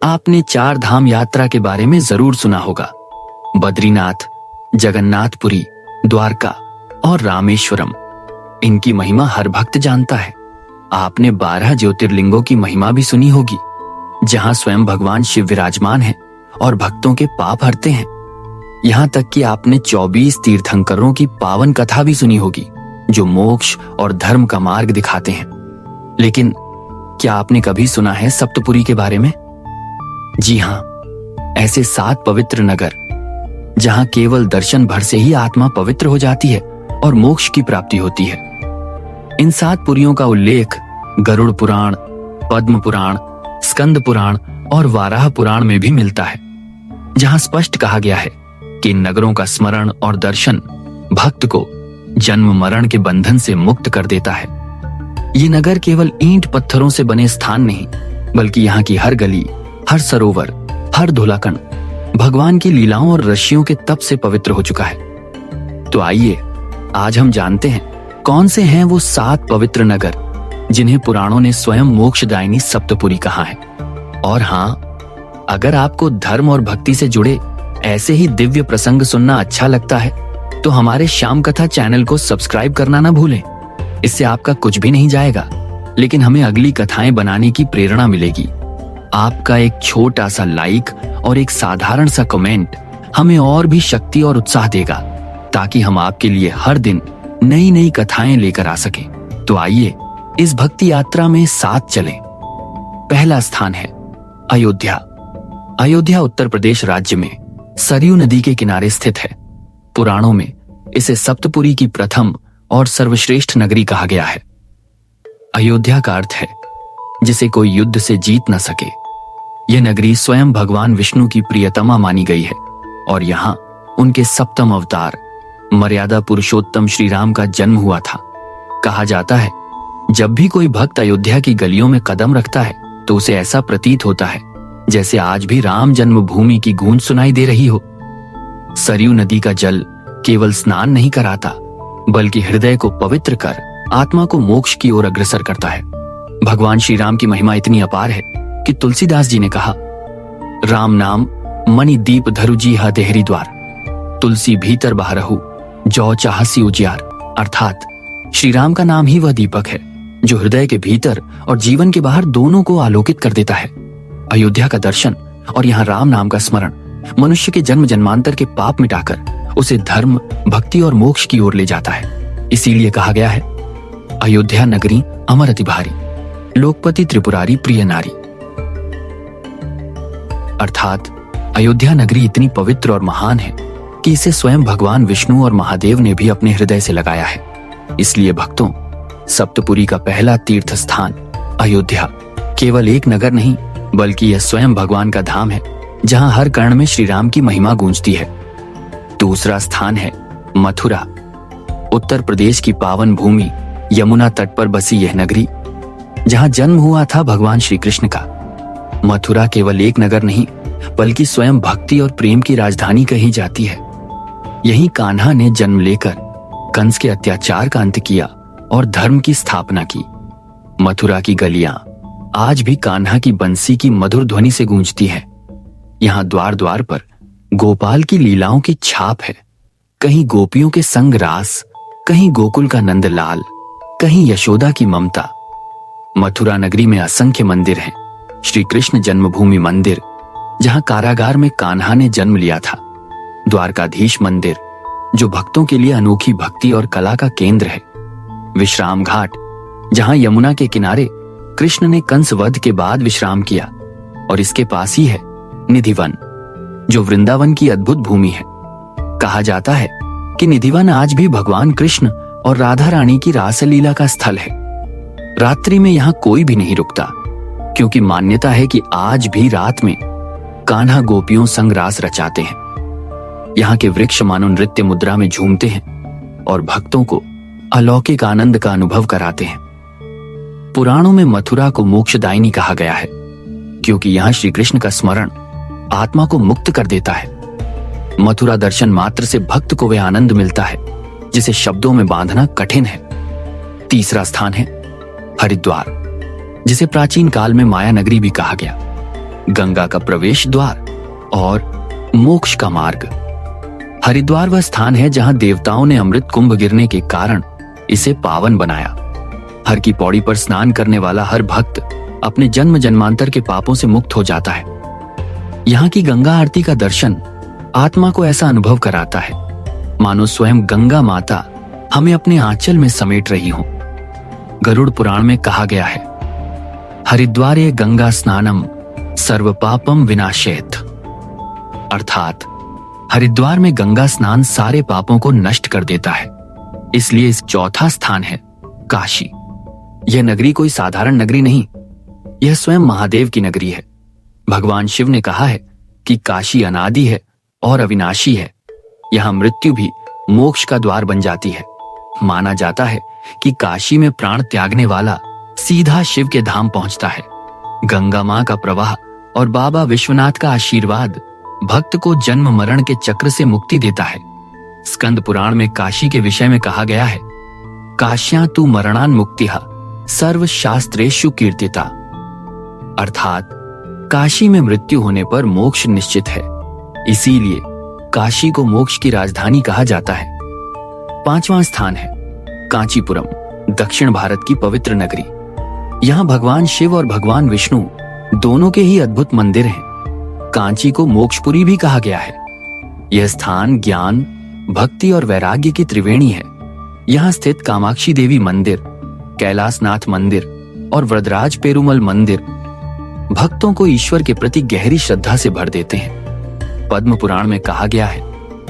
आपने 4 धाम यात्रा के बारे में जरूर सुना होगा। बद्रीनाथ, जगन्नाथपुरी, द्वारका और रामेश्वरम। इनकी महिमा हर भक्त जानता है। आपने 12 ज्योतिर्लिंगों की महिमा भी सुनी होगी, जहां स्वयं भगवान शिव विराजमान हैं और भक्तों के पाप हरते हैं। यहाँ तक कि आपने 24 तीर्थंकरों की पावन कथा भी सुनी होगी, जो मोक्ष और धर्म का मार्ग दिखाते हैं। लेकिन क्या आपने कभी सुना है सप्तपुरी के बारे में? जी हाँ, ऐसे 7 पवित्र नगर, जहां केवल दर्शन भर से ही आत्मा पवित्र हो जाती है और मोक्ष की प्राप्ति होती है। इन 7 पुरियों का उल्लेख गरुड़ पुराण, पद्म पुराण, स्कंद पुराण और वाराह पुराण में भी मिलता है, जहां स्पष्ट कहा गया है कि इन नगरों का स्मरण और दर्शन भक्त को जन्म मरण के बंधन से मुक्त कर देता है। ये नगर केवल ईंट पत्थरों से बने स्थान नहीं, बल्कि यहाँ की हर गली, हर सरोवर, हर धुलाकण भगवान की लीलाओं और ऋषियों के तप से पवित्र हो चुका है। तो आइए आज हम जानते हैं कौन से हैं वो 7 पवित्र नगर जिन्हें पुराणों ने स्वयं मोक्षदायिनी सप्तपुरी कहा है। और हाँ, अगर आपको धर्म और भक्ति से जुड़े ऐसे ही दिव्य प्रसंग सुनना अच्छा लगता है तो हमारे श्याम कथा चैनल को सब्सक्राइब करना ना भूलें। इससे आपका कुछ भी नहीं जाएगा, लेकिन हमें अगली कथाएं बनाने की प्रेरणा मिलेगी। आपका एक छोटा सा लाइक और एक साधारण सा कमेंट हमें और भी शक्ति और उत्साह देगा, ताकि हम आपके लिए हर दिन नई नई कथाएं लेकर आ सकें। तो आइए इस भक्ति यात्रा में साथ चलें। पहला स्थान है अयोध्या। अयोध्या उत्तर प्रदेश राज्य में सरयू नदी के किनारे स्थित है। पुराणों में इसे सप्तपुरी की प्रथम और सर्वश्रेष्ठ नगरी कहा गया है। अयोध्या का अर्थ है जिसे कोई युद्ध से जीत न सके। यह नगरी स्वयं भगवान विष्णु की प्रियतमा मानी गई है और यहाँ उनके सप्तम अवतार मर्यादा पुरुषोत्तम श्री राम का जन्म हुआ था। कहा जाता है जब भी कोई भक्त अयोध्या की गलियों में कदम रखता है तो उसे ऐसा प्रतीत होता है जैसे आज भी राम जन्मभूमि की गूंज सुनाई दे रही हो। सरयू नदी का जल केवल स्नान नहीं कराता, बल्कि हृदय को पवित्र कर आत्मा को मोक्ष की ओर अग्रसर करता है। भगवान श्री राम की महिमा इतनी अपार है कि तुलसीदास जी ने कहा, राम नाम मणि दीप धरु जी हा देहरी द्वार, तुलसी भीतर बहरहु जौ चाहसी उजियार। अर्थात श्री राम का नाम ही वह दीपक है जो हृदय के भीतर और जीवन के बाहर दोनों को आलोकित कर देता है। अयोध्या का दर्शन और यहाँ राम नाम का स्मरण मनुष्य के जन्म जन्मांतर के पाप मिटाकर उसे धर्म, भक्ति और मोक्ष की ओर ले जाता है। इसीलिए कहा गया है, अयोध्या नगरी अमर अति भारी, लोकपति त्रिपुरारी प्रिय नारी। अर्थात अयोध्या नगरी इतनी पवित्र और महान है कि इसे स्वयं भगवान विष्णु और महादेव ने भी अपने हृदय से लगाया है। इसलिए भक्तों, सप्तपुरी का पहला तीर्थ स्थान अयोध्या केवल एक नगर नहीं, बल्कि यह स्वयं भगवान का धाम है, जहां हर कण में श्री राम की महिमा गूंजती है। दूसरा स्थान है मथुरा। उत्तर प्रदेश की पावन भूमि यमुना तट पर बसी यह नगरी, जहां जन्म हुआ था भगवान श्री कृष्ण का। मथुरा केवल एक नगर नहीं, बल्कि स्वयं भक्ति और प्रेम की राजधानी कही जाती है। यहीं कान्हा ने जन्म लेकर कंस के अत्याचार का अंत किया और धर्म की स्थापना की। मथुरा की गलियां आज भी कान्हा की बंसी की मधुर ध्वनि से गूंजती है। यहाँ द्वार द्वार पर गोपाल की लीलाओं की छाप है। कहीं गोपियों के संग रास, कहीं गोकुल का नंदलाल, कहीं यशोदा की ममता। मथुरा नगरी में असंख्य मंदिर हैं। श्री कृष्ण जन्मभूमि मंदिर, जहां कारागार में कान्हा ने जन्म लिया था। द्वारकाधीश मंदिर, जो भक्तों के लिए अनोखी भक्ति और कला का केंद्र है। विश्राम घाट, जहां यमुना के किनारे कृष्ण ने कंस वध के बाद विश्राम किया, और इसके पास ही है निधिवन, जो वृंदावन की अद्भुत भूमि है। कहा जाता है कि निधिवन आज भी भगवान कृष्ण और राधा रानी की रासलीला का स्थल है। रात्रि में यहाँ कोई भी नहीं रुकता, क्योंकि मान्यता है कि आज भी रात में कान्हा गोपियों संग रास रचाते हैं। यहाँ के वृक्ष मानो नृत्य मुद्रा में झूमते हैं और भक्तों को अलौकिक आनंद का अनुभव कराते हैं। पुराणों में मथुरा को मोक्षदायिनी कहा गया है, क्योंकि यहाँ श्री कृष्ण का स्मरण आत्मा को मुक्त कर देता है। मथुरा दर्शन मात्र से भक्त को वह आनंद मिलता है जिसे शब्दों में बांधना कठिन है। तीसरा स्थान है हरिद्वार, जिसे प्राचीन काल में माया नगरी भी कहा गया। गंगा का प्रवेश द्वार और मोक्ष का मार्ग। हरिद्वार वह स्थान है जहां देवताओं ने अमृत कुंभ गिरने के कारण इसे पावन बनाया। हर की पौड़ी पर स्नान करने वाला हर भक्त अपने जन्म जन्मांतर के पापों से मुक्त हो जाता है। यहाँ की गंगा आरती का दर्शन आत्मा को ऐसा अनुभव कराता है मानो स्वयं गंगा माता हमें अपने आंचल में समेट रही हो। गरुड़ पुराण में कहा गया है, हरिद्वारे गंगा स्नानम सर्व पापम विनाशेत, अर्थात हरिद्वार में गंगा स्नान सारे पापों को नष्ट कर देता है। इसलिए इस चौथा स्थान है काशी। यह नगरी कोई साधारण नगरी नहीं, यह स्वयं महादेव की नगरी है। भगवान शिव ने कहा है कि काशी अनादि है और अविनाशी है। यहां मृत्यु भी मोक्ष का द्वार बन जाती है। माना जाता है कि काशी में प्राण त्यागने वाला सीधा शिव के धाम पहुंचता है। गंगा मां का प्रवाह और बाबा विश्वनाथ का आशीर्वाद भक्त को जन्म मरण के चक्र से मुक्ति देता है। स्कंद पुराण में काशी के विषय में कहा गया है, काश्या तु मरणान मुक्तिहा सर्व शास्त्रेषु कीर्तिता, अर्थात काशी में मृत्यु होने पर मोक्ष निश्चित है। इसीलिए काशी को मोक्ष की राजधानी कहा जाता है। पांचवां स्थान है कांचीपुरम, दक्षिण भारत की पवित्र नगरी। यहाँ भगवान शिव और भगवान विष्णु दोनों के ही अद्भुत मंदिर हैं। कांची को मोक्षपुरी भी कहा गया है। यह स्थान ज्ञान, भक्ति और वैराग्य की त्रिवेणी है। यहाँ स्थित कामाक्षी देवी मंदिर, कैलाशनाथ मंदिर और वरदराज पेरुमल मंदिर भक्तों को ईश्वर के प्रति गहरी श्रद्धा से भर देते हैं। पद्म पुराण में कहा गया है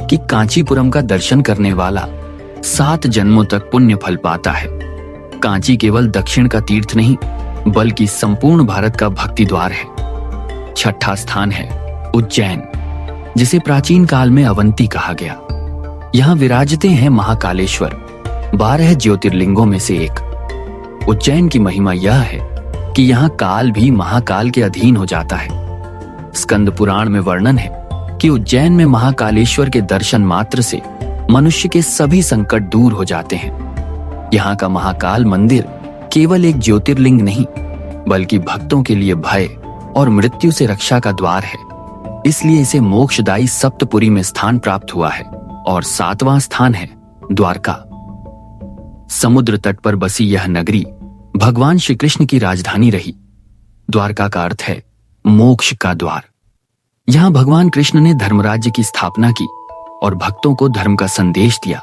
कि कांचीपुरम का दर्शन करने वाला 7 जन्मों तक पुण्य फल पाता है। कांची केवल दक्षिण का तीर्थ नहीं बल्कि संपूर्ण भारत का भक्ति द्वार है। छठा स्थान है उज्जैन, जिसे प्राचीन काल में अवंती कहा गया। यहाँ विराजते हैं महाकालेश्वर, 12 ज्योतिर्लिंगों में से एक। उज्जैन की महिमा यह है कि यहाँ काल भी महाकाल के अधीन हो जाता है। स्कंद पुराण में वर्णन है कि उज्जैन में महाकालेश्वर के दर्शन मात्र से मनुष्य के सभी संकट दूर हो जाते हैं। यहाँ का महाकाल मंदिर केवल एक ज्योतिर्लिंग नहीं बल्कि भक्तों के लिए भय और मृत्यु से रक्षा का द्वार है। इसलिए इसे मोक्षदायी सप्तपुरी में स्थान प्राप्त हुआ है। और 7वां स्थान है द्वारका। समुद्र तट पर बसी यह नगरी भगवान श्री कृष्ण की राजधानी रही। द्वारका का अर्थ है मोक्ष का द्वार। यहाँ भगवान कृष्ण ने धर्मराज्य की स्थापना की और भक्तों को धर्म का संदेश दिया।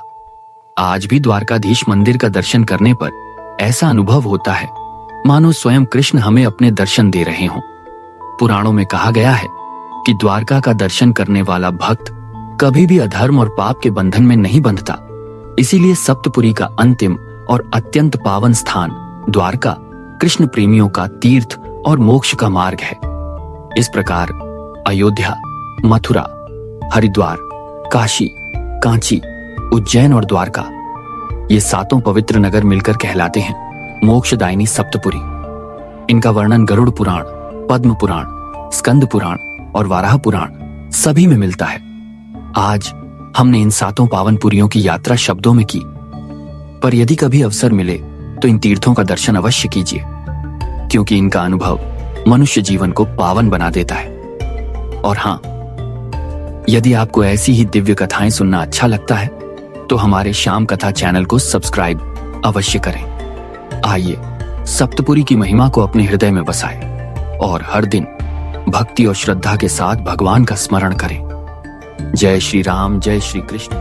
आज भी द्वारकाधीश मंदिर का दर्शन करने पर ऐसा अनुभव होता है मानो स्वयं कृष्ण हमें अपने दर्शन दे रहे हों। पुराणों में कहा गया है कि द्वारका का दर्शन करने वाला भक्त कभी भी अधर्म और पाप के बंधन में नहीं बंधता। इसीलिए सप्तपुरी का अंतिम और अत्यंत पावन स्थान द्वारका कृष्ण प्रेमियों का तीर्थ और मोक्ष का मार्ग है। इस प्रकार अयोध्या, मथुरा, हरिद्वार, काशी, कांची, उज्जैन और द्वारका, ये 7 पवित्र नगर मिलकर कहलाते हैं मोक्षदायिनी सप्तपुरी। इनका वर्णन गरुड़ पुराण, पद्म पुराण, स्कंद पुराण और वाराह पुराण सभी में मिलता है। आज हमने इन 7 पावन पुरियों की यात्रा शब्दों में की, पर यदि कभी अवसर मिले तो इन तीर्थों का दर्शन अवश्य कीजिए, क्योंकि इनका अनुभव मनुष्य जीवन को पावन बना देता है। और हाँ, यदि आपको ऐसी ही दिव्य कथाएं सुनना अच्छा लगता है तो हमारे शाम कथा चैनल को सब्सक्राइब अवश्य करें। आइए सप्तपुरी की महिमा को अपने हृदय में बसाएं और हर दिन भक्ति और श्रद्धा के साथ भगवान का स्मरण करें। जय श्री राम, जय श्री कृष्ण।